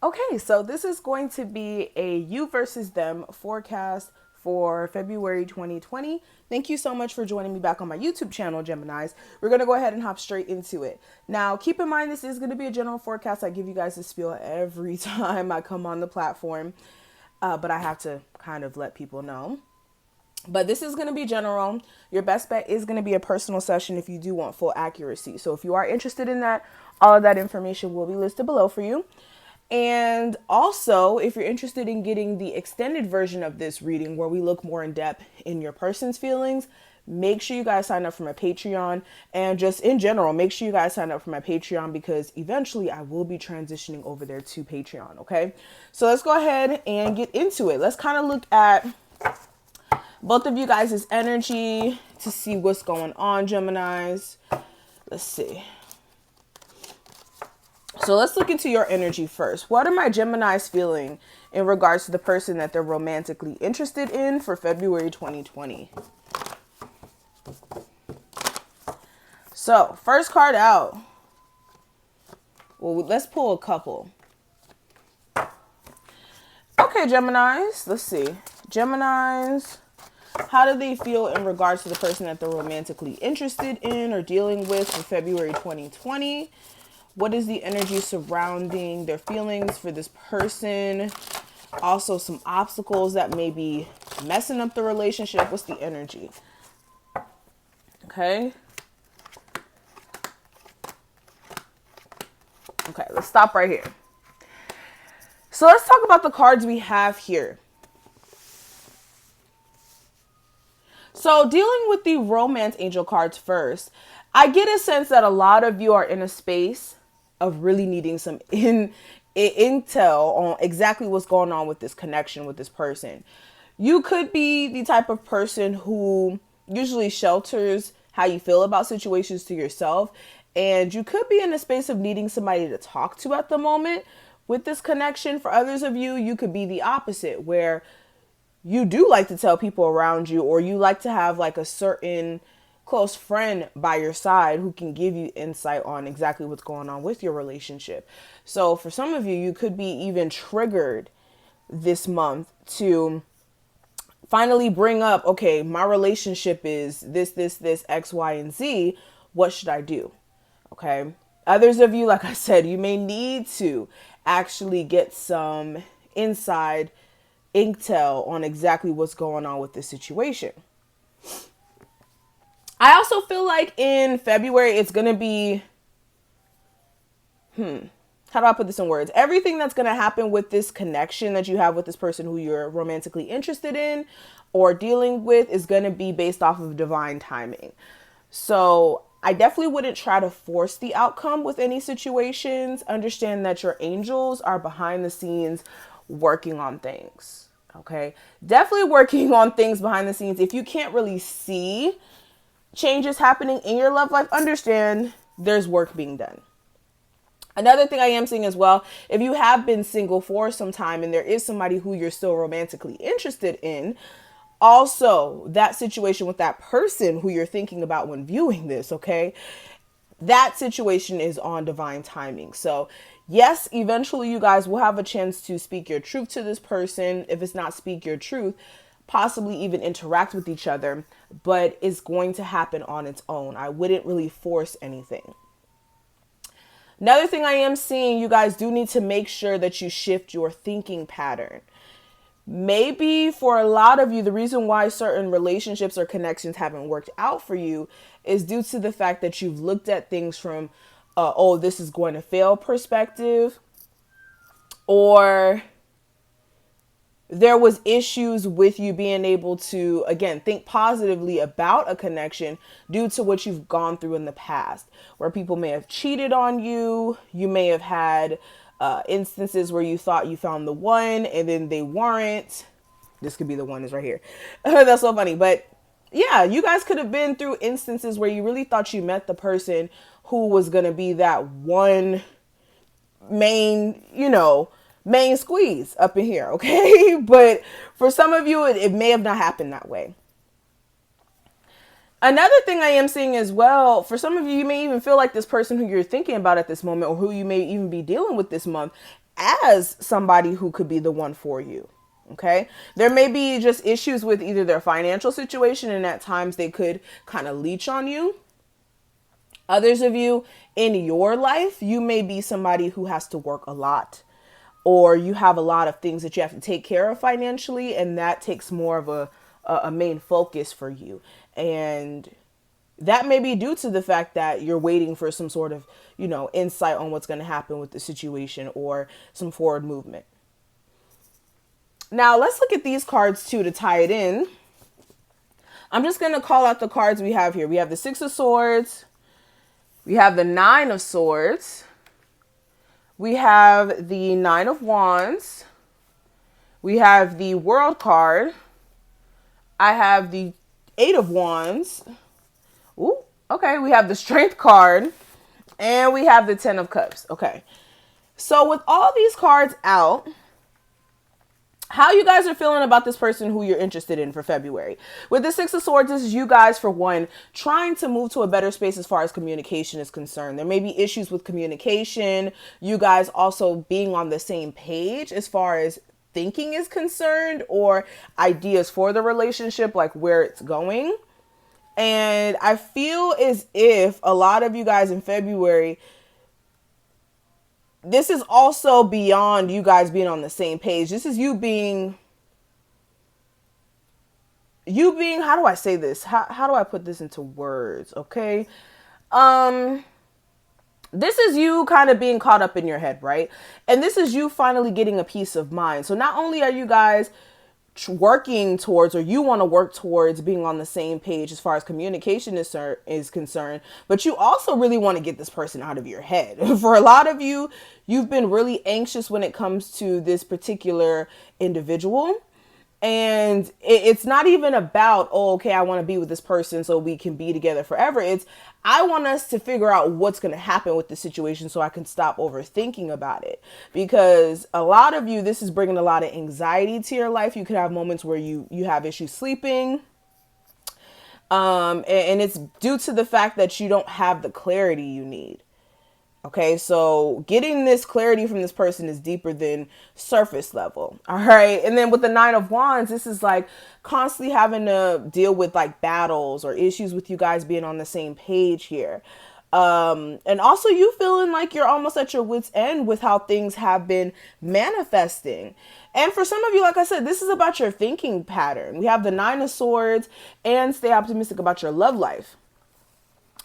Okay, so this is going to be a you versus them forecast for February 2020. Thank you so much for joining me back on my YouTube channel, Geminis. We're going to go ahead and hop straight into it. Now, keep in mind, this is going to be a general forecast. I give you guys this spiel every time I come on the platform, but I have to kind of let people know. But this is going to be general. Your best bet is going to be a personal session if you do want full accuracy. So if you are interested in that, all of that information will be listed below for you. And also, if you're interested in getting the extended version of this reading where we look more in depth in your person's feelings, make sure you guys sign up for my Patreon. And just in general, make sure you guys sign up for my Patreon because eventually I will be transitioning over there to Patreon, okay? So let's go ahead and get into it. Let's kind of look at both of you guys' energy to see what's going on, Geminis. Let's see. So let's look into your energy first. What are my Geminis feeling in regards to the person that they're romantically interested in for February 2020? So first card out. Well, let's pull a couple. Okay, Geminis. Let's see. Geminis. How do they feel in regards to the person that they're romantically interested in or dealing with for February 2020? What is the energy surrounding their feelings for this person? Also, some obstacles that may be messing up the relationship. What's the energy? Okay. Okay, let's stop right here. So let's talk about the cards we have here. So dealing with the romance angel cards first, I get a sense that a lot of you are in a space of really needing some intel on exactly what's going on with this connection with this person. You could be the type of person who usually shelters how you feel about situations to yourself. And you could be in a space of needing somebody to talk to at the moment with this connection. For others of you, you could be the opposite, where you do like to tell people around you, or you like to have like a certain close friend by your side who can give you insight on exactly what's going on with your relationship. So for some of you, you could be even triggered this month to finally bring up, okay, my relationship is this, X, Y, and Z. What should I do? Okay. Others of you, like I said, you may need to actually get some inside intel on exactly what's going on with this situation. I also feel like in February, it's going to be, how do I put this in words? Everything that's going to happen with this connection that you have with this person who you're romantically interested in or dealing with is going to be based off of divine timing. So I definitely wouldn't try to force the outcome with any situations. Understand that your angels are behind the scenes working on things. Okay. Definitely working on things behind the scenes. If you can't really see changes happening in your love life, understand there's work being done. Another thing I am seeing as well, if you have been single for some time and there is somebody who you're still romantically interested in, also that situation with that person who you're thinking about when viewing this, okay, that situation is on divine timing. So yes, eventually you guys will have a chance to speak your truth to this person. If it's not speak your truth, possibly even interact with each other, but it's going to happen on its own. I wouldn't really force anything. Another thing I am seeing, you guys do need to make sure that you shift your thinking pattern. Maybe for a lot of you, the reason why certain relationships or connections haven't worked out for you is due to the fact that you've looked at things from, oh, this is going to fail perspective, or there was issues with you being able to, again, think positively about a connection due to what you've gone through in the past, where people may have cheated on you. You may have had instances where you thought you found the one and then they weren't. This could be the one is right here. That's so funny. But yeah, you guys could have been through instances where you really thought you met the person who was going to be that one main, main squeeze up in here. Okay. But for some of you, it may have not happened that way. Another thing I am seeing as well, for some of you, you may even feel like this person who you're thinking about at this moment, or who you may even be dealing with this month, as somebody who could be the one for you. Okay. There may be just issues with either their financial situation, and at times they could kind of leech on you. Others of you in your life, you may be somebody who has to work a lot, or you have a lot of things that you have to take care of financially, and that takes more of a main focus for you. And that may be due to the fact that you're waiting for some sort of, insight on what's going to happen with the situation or some forward movement. Now, let's look at these cards too to tie it in. I'm just going to call out the cards we have here. We have the Six of Swords. We have the Nine of Swords. We have the Nine of Wands. We have the World card. I have the Eight of Wands. Ooh, okay. We have the Strength card. And we have the Ten of Cups. Okay. So with all these cards out, how you guys are feeling about this person who you're interested in for February. With the Six of Swords, this is you guys, for one, trying to move to a better space as far as communication is concerned. There may be issues with communication. You guys also being on the same page as far as thinking is concerned, or ideas for the relationship, like where it's going. And I feel as if a lot of you guys in February, this is also beyond you guys being on the same page. This is you being, how do I say this? How do I put this into words? Okay. This is you kind of being caught up in your head, right? And this is you finally getting a peace of mind. So not only are you guys working towards, or you want to work towards being on the same page as far as communication is concerned, but you also really want to get this person out of your head. For a lot of you, you've been really anxious when it comes to this particular individual. And it's not even about, oh, okay, I want to be with this person so we can be together forever. It's, I want us to figure out what's going to happen with the situation so I can stop overthinking about it. Because a lot of you, this is bringing a lot of anxiety to your life. You could have moments where you have issues sleeping. And it's due to the fact that you don't have the clarity you need. Okay, so getting this clarity from this person is deeper than surface level. All right. And then with the Nine of Wands, this is like constantly having to deal with like battles or issues with you guys being on the same page here. And also you feeling like you're almost at your wit's end with how things have been manifesting. And for some of you, like I said, this is about your thinking pattern. We have the Nine of Swords, and stay optimistic about your love life.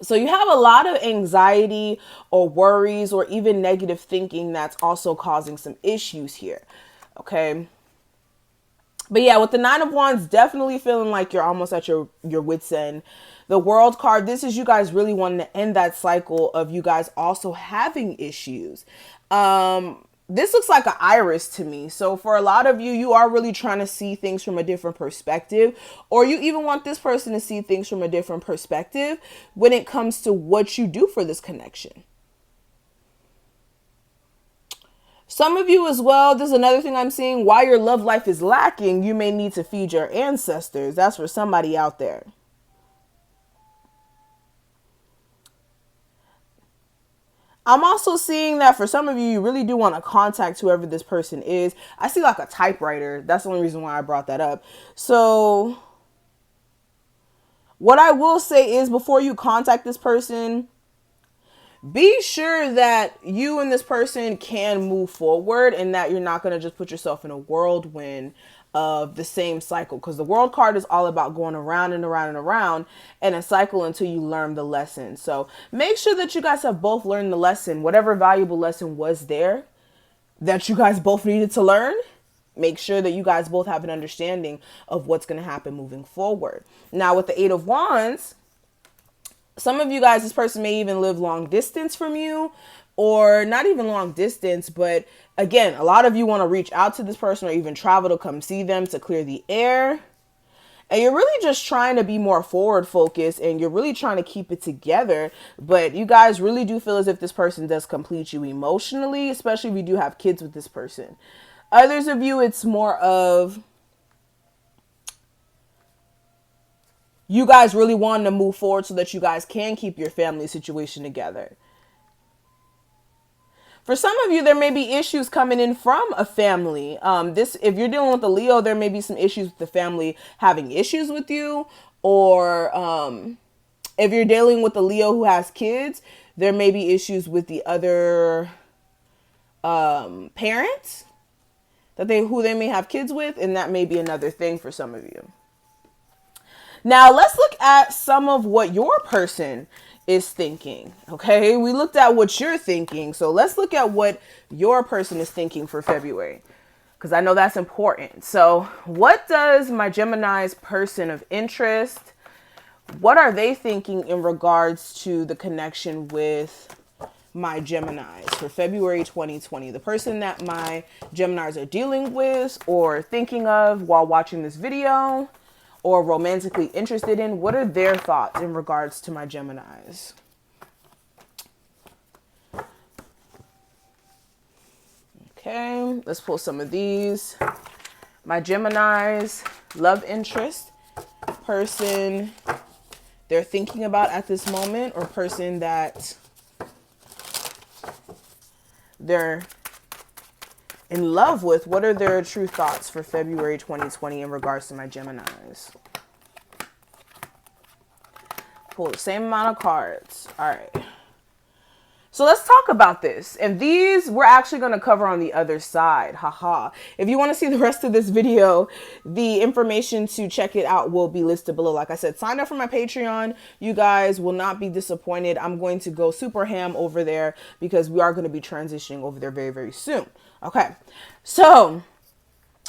So you have a lot of anxiety or worries or even negative thinking that's also causing some issues here. Okay. But yeah, with the Nine of Wands, definitely feeling like you're almost at your wit's end. The World card, this is you guys really wanting to end that cycle of you guys also having issues. This looks like an iris to me. So for a lot of you, you are really trying to see things from a different perspective, or you even want this person to see things from a different perspective when it comes to what you do for this connection. Some of you as well, there's another thing I'm seeing. While your love life is lacking, you may need to feed your ancestors. That's for somebody out there. I'm also seeing that for some of you, you really do want to contact whoever this person is. I see like a typewriter. That's the only reason why I brought that up. So what I will say is, before you contact this person, be sure that you and this person can move forward, and that you're not going to just put yourself in a whirlwind of the same cycle, because the World card is all about going around and around and around in a cycle until you learn the lesson. So make sure that you guys have both learned the lesson, whatever valuable lesson was there that you guys both needed to learn. Make sure that you guys both have an understanding of what's going to happen moving forward. Now with the Eight of Wands, some of you guys, this person may even live long distance from you, or not even long distance, but again, a lot of you want to reach out to this person or even travel to come see them to clear the air. And you're really just trying to be more forward focused, and you're really trying to keep it together. But you guys really do feel as if this person does complete you emotionally, especially if you do have kids with this person. Others of you, it's more of you guys really wanting to move forward so that you guys can keep your family situation together. For some of you, there may be issues coming in from a family. If you're dealing with a Leo, there may be some issues with the family having issues with you, or if you're dealing with a Leo who has kids, there may be issues with the other parents who they may have kids with, and that may be another thing for some of you. Now, let's look at some of what your person is thinking. Okay, we looked at what you're thinking, so let's look at what your person is thinking for February, because I know that's important. So what does my Gemini's person of interest, what are they thinking in regards to the connection with my Geminis for February 2020? The person that my Geminis are dealing with or thinking of while watching this video, or romantically interested in, what are their thoughts in regards to my Geminis? Okay, let's pull some of these. My Geminis, love interest, person they're thinking about at this moment, or person that they're in love with. What are their true thoughts for February 2020 in regards to my Geminis? Pull the same amount of cards. All right. So let's talk about this. And these we're actually going to cover on the other side. Haha. If you want to see the rest of this video, the information to check it out will be listed below. Like I said, sign up for my Patreon. You guys will not be disappointed. I'm going to go super ham over there because we are going to be transitioning over there very, very soon. Okay. So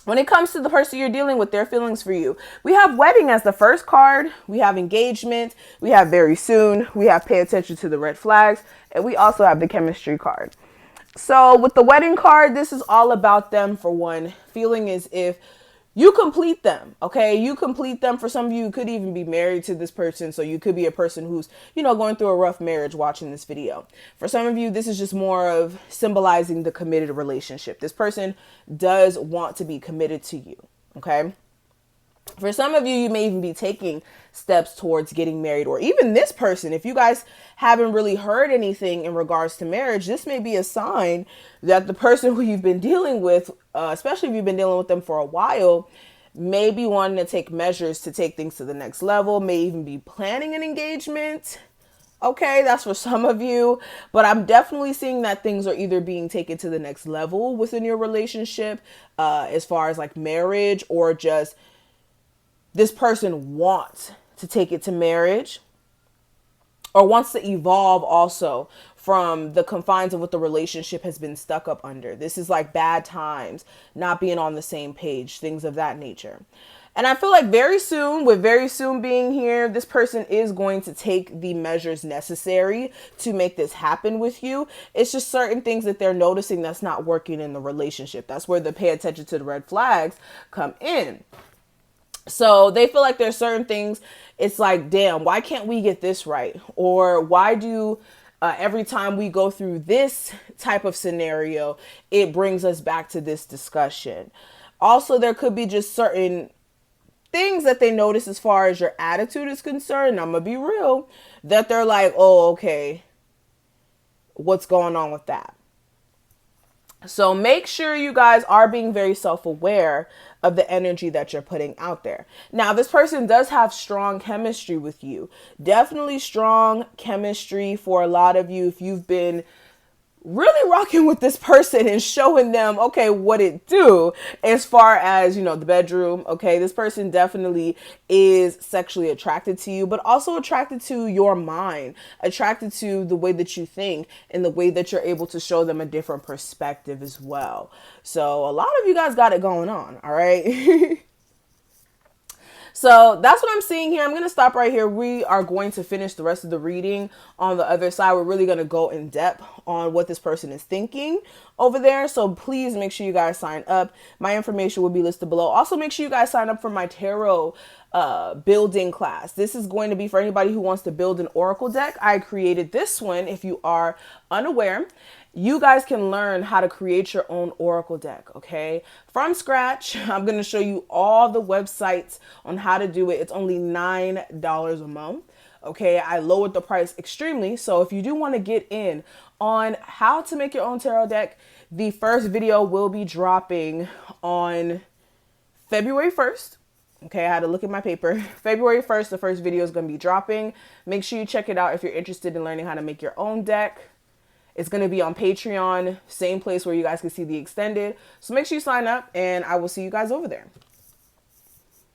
when it comes to the person you're dealing with, their feelings for you, we have wedding as the first card. We have engagement. We have very soon. We have pay attention to the red flags. And we also have the chemistry card. So with the wedding card, this is all about them, for one, feeling as if you complete them. Okay. You complete them. For some of you, could even be married to this person. So you could be a person who's, going through a rough marriage watching this video. For some of you, this is just more of symbolizing the committed relationship. This person does want to be committed to you. Okay. For some of you, you may even be taking steps towards getting married, or even this person. If you guys haven't really heard anything in regards to marriage, this may be a sign that the person who you've been dealing with, especially if you've been dealing with them for a while, may be wanting to take measures to take things to the next level, may even be planning an engagement. Okay, that's for some of you, but I'm definitely seeing that things are either being taken to the next level within your relationship, as far as like marriage, or just this person wants to take it to marriage, or wants to evolve also from the confines of what the relationship has been stuck up under. This is like bad times, not being on the same page, things of that nature. And I feel like very soon, with very soon being here, this person is going to take the measures necessary to make this happen with you. It's just certain things that they're noticing that's not working in the relationship. That's where the pay attention to the red flags come in. So they feel like there's certain things, it's like, damn, why can't we get this right? Or why do every time we go through this type of scenario, it brings us back to this discussion. Also, there could be just certain things that they notice as far as your attitude is concerned. I'm going to be real, that they're like, oh, okay, what's going on with that? So make sure you guys are being very self-aware of the energy that you're putting out there. Now, this person does have strong chemistry with you. Definitely strong chemistry for a lot of you. If you've been really rocking with this person and showing them, okay, what it do as far as, the bedroom. Okay, this person definitely is sexually attracted to you, but also attracted to your mind, attracted to the way that you think and the way that you're able to show them a different perspective as well. So a lot of you guys got it going on. All right. So that's what I'm seeing here. I'm going to stop right here. We are going to finish the rest of the reading on the other side. We're really going to go in depth on what this person is thinking over there. So please make sure you guys sign up. My information will be listed below. Also, make sure you guys sign up for my tarot building class. This is going to be for anybody who wants to build an oracle deck. I created this one. If you are unaware, you guys can learn how to create your own oracle deck, okay? From scratch. I'm going to show you all the websites on how to do it. It's only $9 a month, okay? I lowered the price extremely. So if you do want to get in on how to make your own tarot deck. The first video will be dropping on February 1st. Okay, I had to look at my paper. February 1st, the first video is going to be dropping. Make sure you check it out if you're interested in learning how to make your own deck. It's going to be on Patreon, same place where you guys can see the extended. So make sure you sign up, and I will see you guys over there.